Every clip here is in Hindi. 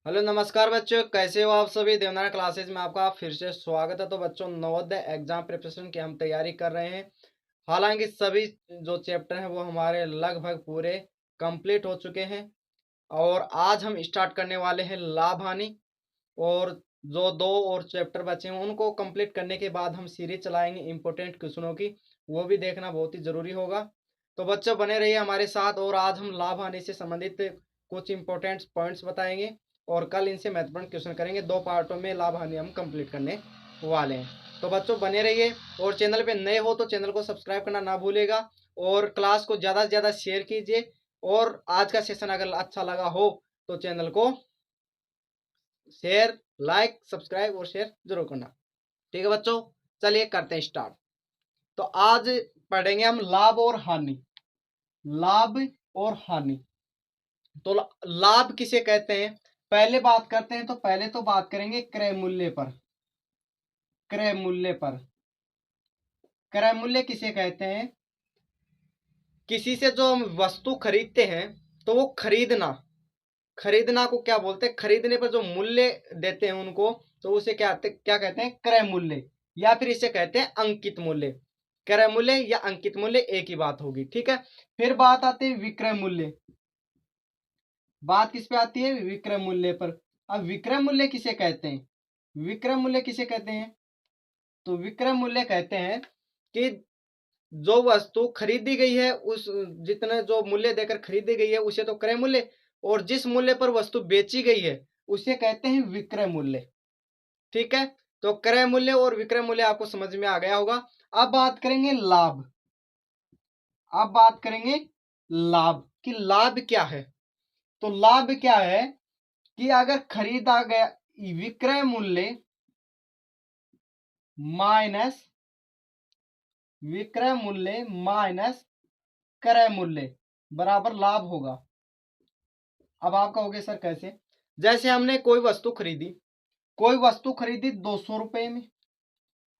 हेलो नमस्कार बच्चों, कैसे हो आप सभी। देवनारा क्लासेज में आपका फिर से स्वागत है। तो बच्चों, नवोदय एग्जाम प्रिपरेशन की हम तैयारी कर रहे हैं। हालांकि सभी जो चैप्टर हैं वो हमारे लगभग पूरे कंप्लीट हो चुके हैं और आज हम स्टार्ट करने वाले हैं लाभ हानि। और जो दो और चैप्टर बचे हैं उनको कंप्लीट करने के बाद हम सीरीज चलाएंगे इंपॉर्टेंट क्वेश्चनों की, वो भी देखना बहुत ही जरूरी होगा। तो बच्चों बने रहिए हमारे साथ और आज हम लाभ हानि से संबंधित कुछ इंपॉर्टेंट पॉइंट्स बताएंगे और कल इनसे महत्वपूर्ण क्वेश्चन करेंगे। 2 पार्टों में लाभ हानि हम कंप्लीट करने वाले हैं। तो बच्चों बने रहिए और चैनल पे नए हो तो चैनल को सब्सक्राइब करना ना भूलेगा और क्लास को ज़्यादा से ज़्यादा शेयर कीजिए। और आज का सेशन अगर अच्छा लगा हो तो चैनल को शेयर, लाइक, सब्सक्राइब और शेयर जरूर करना। ठीक है बच्चों, चलिए करते हैं स्टार्ट। तो आज पढ़ेंगे हम लाभ और हानि। लाभ और हानि। तो लाभ किसे कहते हैं पहले बात करते हैं। तो पहले तो बात करेंगे क्रय मूल्य पर। क्रय मूल्य पर। क्रय मूल्य किसे कहते हैं? किसी से जो हम वस्तु खरीदते हैं तो वो खरीदना, खरीदना को क्या बोलते हैं? खरीदने पर जो मूल्य देते हैं उनको, तो उसे क्या कहते हैं? क्रय मूल्य, या फिर इसे कहते हैं अंकित मूल्य। क्रय मूल्य या अंकित मूल्य एक ही बात होगी। ठीक है। फिर बात आती है विक्रय मूल्य। बात किस पे आती है? विक्रय मूल्य पर। अब विक्रय मूल्य किसे कहते हैं? विक्रय मूल्य किसे कहते हैं? तो विक्रय मूल्य कहते हैं कि जो वस्तु खरीदी गई है उस जितने जो मूल्य देकर खरीदी गई है उसे तो क्रय मूल्य, और जिस मूल्य पर वस्तु बेची गई है उसे कहते हैं विक्रय मूल्य। ठीक है। तो क्रय मूल्य और विक्रय मूल्य आपको समझ में आ गया होगा। अब बात करेंगे लाभ। अब बात करेंगे लाभ कि लाभ क्या है। तो लाभ क्या है कि अगर खरीदा गया विक्रय मूल्य माइनस विक्रय मूल्य माइनस क्रय मूल्य बराबर लाभ होगा। अब आप कहोगे सर कैसे? जैसे हमने कोई वस्तु खरीदी, कोई वस्तु खरीदी 200 रुपए में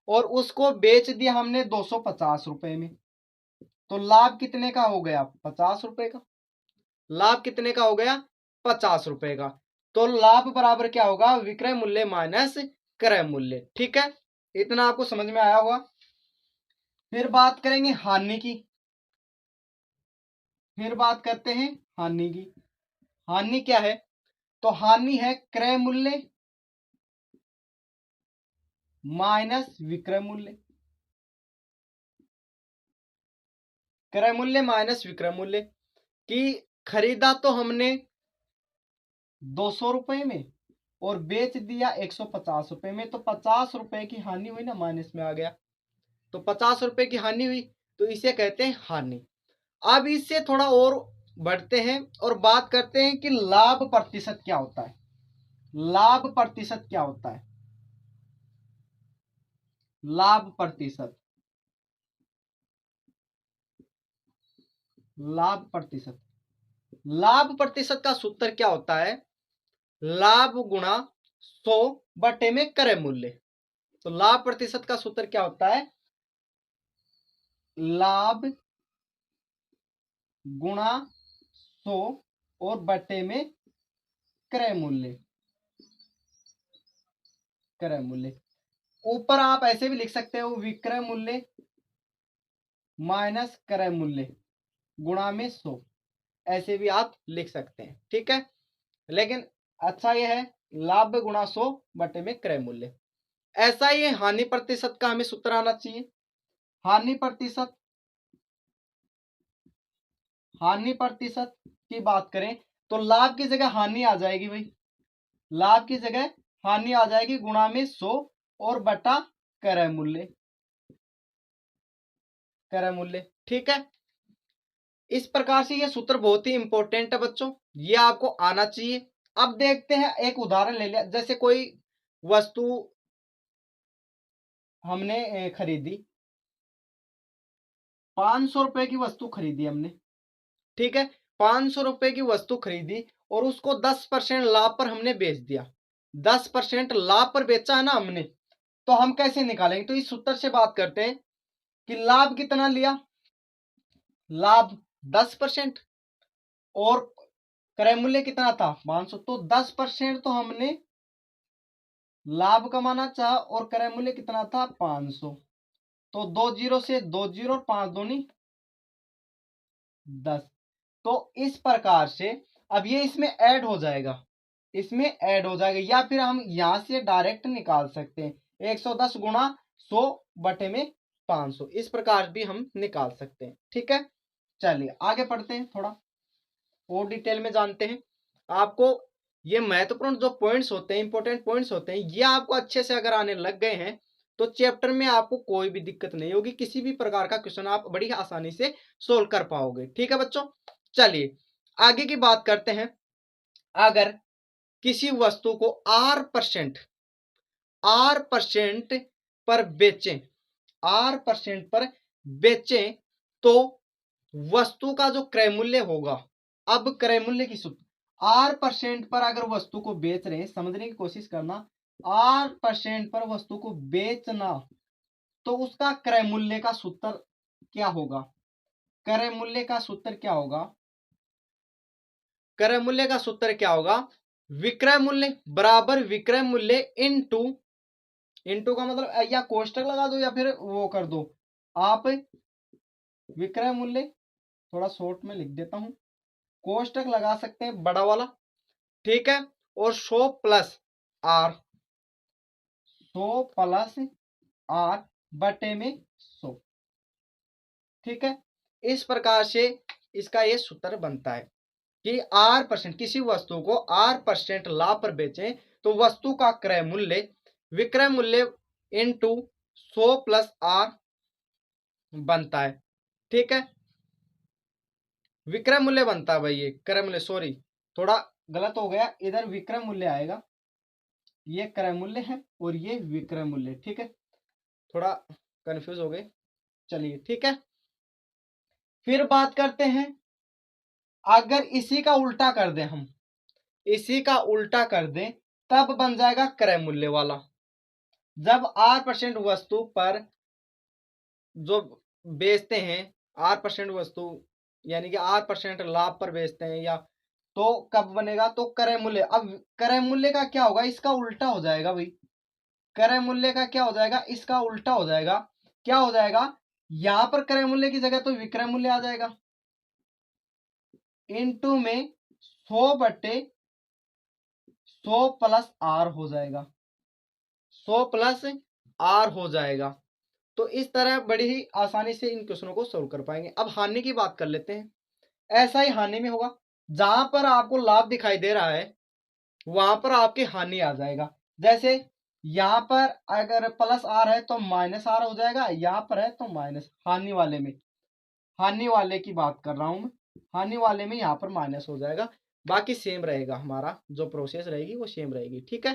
और उसको बेच दिया हमने 250 रुपए में, तो लाभ कितने का हो गया? 50 रुपए का। लाभ कितने का हो गया? 50 रुपए का। तो लाभ बराबर क्या होगा? विक्रय मूल्य माइनस क्रय मूल्य। ठीक है, इतना आपको समझ में आया होगा। फिर बात करेंगे हानि की। फिर बात करते हैं हानि की। हानि क्या है? तो हानि है क्रय मूल्य माइनस विक्रय मूल्य। क्रय मूल्य माइनस विक्रय मूल्य कि खरीदा तो हमने 200 रुपए में और बेच दिया 150 रुपए में, तो 50 रुपए की हानि हुई ना, माइनस में आ गया। तो 50 रुपए की हानि हुई, तो इसे कहते हैं हानि। अब इससे थोड़ा और बढ़ते हैं और बात करते हैं कि लाभ प्रतिशत क्या होता है। लाभ प्रतिशत क्या होता है? लाभ प्रतिशत। लाभ प्रतिशत। लाभ प्रतिशत का सूत्र क्या होता है? लाभ गुणा 100 बटे में क्रय मूल्य। तो लाभ प्रतिशत का सूत्र क्या होता है? लाभ गुणा 100 और बटे में क्रय मूल्य। क्रय मूल्य ऊपर आप ऐसे भी लिख सकते हो, विक्रय मूल्य माइनस क्रय मूल्य गुणा में 100, ऐसे भी आप लिख सकते हैं। ठीक है, लेकिन अच्छा यह है लाभ गुणा 100 बटे में क्रय मूल्य। ऐसा ही हानि प्रतिशत का हमें सूत्र आना चाहिए। हानि प्रतिशत। हानि प्रतिशत की बात करें तो लाभ की जगह हानि आ जाएगी भाई। लाभ की जगह हानि आ जाएगी गुणा में 100 और बटा क्रय मूल्य। क्रय मूल्य। ठीक है, इस प्रकार से ये सूत्र बहुत ही इंपॉर्टेंट है बच्चों, ये आपको आना चाहिए। अब देखते हैं, एक उदाहरण ले लिया, जैसे कोई वस्तु हमने खरीदी, 500 रुपए की वस्तु खरीदी हमने। ठीक है, 500 रुपए की वस्तु खरीदी और उसको 10% लाभ पर हमने बेच दिया। 10% लाभ पर बेचा है ना हमने, तो हम कैसे निकालेंगे? तो इस सूत्र से बात करते हैं कि लाभ कितना लिया? लाभ 10% और क्रय मूल्य कितना था 500, तो 10% तो हमने लाभ कमाना चाहा और क्रय मूल्य कितना था 500, तो 2 जीरो से 2 जीरो, 5 दूनी 10। तो इस प्रकार से अब ये इसमें ऐड हो जाएगा, इसमें ऐड हो जाएगा, या फिर हम यहां से डायरेक्ट निकाल सकते हैं 110 गुणा 100 बटे में 500, इस प्रकार भी हम निकाल सकते हैं। ठीक है, चलिए आगे पढ़ते हैं, थोड़ा और डिटेल में जानते हैं। आपको ये महत्वपूर्ण जो पॉइंट्स होते हैं, इंपॉर्टेंट पॉइंट्स होते हैं, ये आपको अच्छे से अगर आने लग गए हैं तो चैप्टर में आपको कोई भी दिक्कत नहीं होगी, किसी भी प्रकार का क्वेश्चन आप बड़ी आसानी से सोल्व कर पाओगे। ठीक है बच्चों, चलिए आगे की बात करते हैं। अगर किसी वस्तु को R% पर बेचें, R% पर बेचें तो वस्तु का जो क्रय मूल्य होगा, अब क्रय मूल्य की सूत्र, R% पर अगर वस्तु को बेच रहे हैं, समझने की कोशिश करना, R% पर वस्तु को बेचना, तो उसका क्रय मूल्य का सूत्र क्या होगा? क्रय मूल्य का सूत्र क्या होगा? क्रय मूल्य का सूत्र क्या होगा? विक्रय मूल्य बराबर विक्रय मूल्य इनटू, इनटू का मतलब या कोष्टक लगा दो या फिर वो कर दो आप, विक्रय मूल्य थोड़ा शॉर्ट में लिख देता हूं, कोष्टक लगा सकते हैं बड़ा वाला, ठीक है, और 100 प्लस आर, 100 प्लस आर बटे में 100। ठीक है, इस प्रकार से इसका ये सूत्र बनता है कि R%, किसी वस्तु को R% लाभ पर बेचें तो वस्तु का क्रय मूल्य विक्रय मूल्य इनटू 100 प्लस आर बनता है। ठीक है, विक्रय मूल्य बनता है भाई, ये क्रय मूल्य, सॉरी थोड़ा गलत हो गया, इधर विक्रय मूल्य आएगा, ये क्रय मूल्य है और ये विक्रय मूल्य। ठीक है, थोड़ा कंफ्यूज हो गए, चलिए ठीक है। फिर बात करते हैं, अगर इसी का उल्टा कर दें, हम इसी का उल्टा कर दें तब बन जाएगा क्रय मूल्य वाला। जब R% वस्तु पर जो बेचते हैं, R% वस्तु यानी कि R% लाभ पर बेचते हैं, या तो कब बनेगा? तो क्रय मूल्य। अब क्रय मूल्य का क्या होगा? इसका उल्टा हो जाएगा भाई, क्रय मूल्य का क्या हो जाएगा? इसका उल्टा हो जाएगा। क्या हो जाएगा? यहां पर क्रय मूल्य की जगह तो विक्रय मूल्य आ जाएगा, इनटू में 100 बटे 100 प्लस आर हो जाएगा, 100 प्लस आर हो जाएगा। तो इस तरह बड़ी ही आसानी से इन क्वेश्चनों को सोल्व कर पाएंगे। अब हानि की बात कर लेते हैं। ऐसा ही हानि में होगा, जहां पर आपको लाभ दिखाई दे रहा है वहां पर आपकी हानि आ जाएगा। जैसे यहां पर अगर प्लस आर है तो माइनस आर हो जाएगा, यहां पर है तो माइनस, हानि वाले में, हानि वाले की बात कर रहा हूं मैं, हानि वाले में यहां पर माइनस हो जाएगा, बाकी सेम रहेगा, हमारा जो प्रोसेस रहेगी वो सेम रहेगी। ठीक है,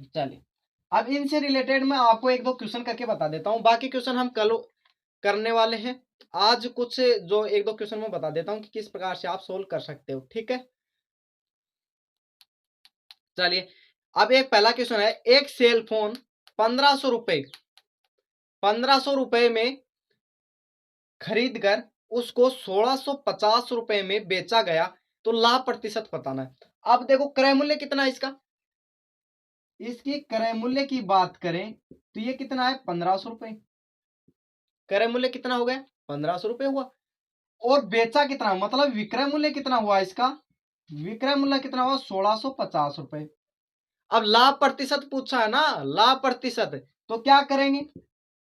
चलिए अब इनसे रिलेटेड मैं आपको एक दो क्वेश्चन करके बता देता हूं, बाकी क्वेश्चन हम कल करने वाले हैं। आज कुछ जो एक दो क्वेश्चन मैं बता देता हूं कि किस प्रकार से आप सोल्व कर सकते हो। ठीक है, चलिए अब एक पहला क्वेश्चन है, एक सेल फोन 1500 रुपए, 1500 रुपए में खरीद कर उसको 1650 रुपए में बेचा गया तो लाभ प्रतिशत बताना है। अब देखो क्रय मूल्य कितना है इसका, इसकी क्रय मूल्य की बात करें तो ये कितना है 1500 रुपए, क्रय मूल्य कितना हो गया 1500 रुपए हुआ, और बेचा कितना, मतलब विक्रय मूल्य कितना हुआ इसका, विक्रय मूल्य कितना हुआ 1650 रुपए। अब लाभ प्रतिशत पूछा है ना, लाभ प्रतिशत, तो क्या करेंगे,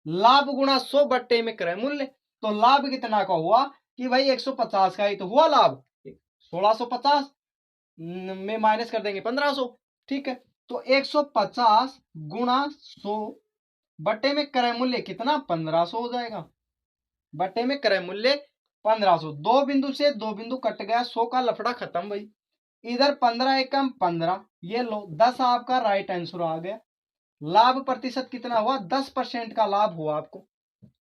लाभ गुणा 100 बट्टे में क्रय मूल्य, तो लाभ कितना का हुआ कि भाई 150 का ही तो हुआ लाभ, 1650 में माइनस कर देंगे 1500। ठीक है, तो 150 गुणा 100 बट्टे में क्रय मूल्य कितना 1500 हो जाएगा, बट्टे में क्रय मूल्य 1500। दो बिंदु से दो बिंदु कट गया, 100 का लफड़ा खत्म भाई, इधर 15 एकम 15, ये लो 10 आपका राइट आंसर आ गया। लाभ प्रतिशत कितना हुआ 10% का लाभ हुआ आपको,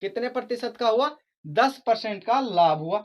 कितने प्रतिशत का हुआ 10% का लाभ हुआ।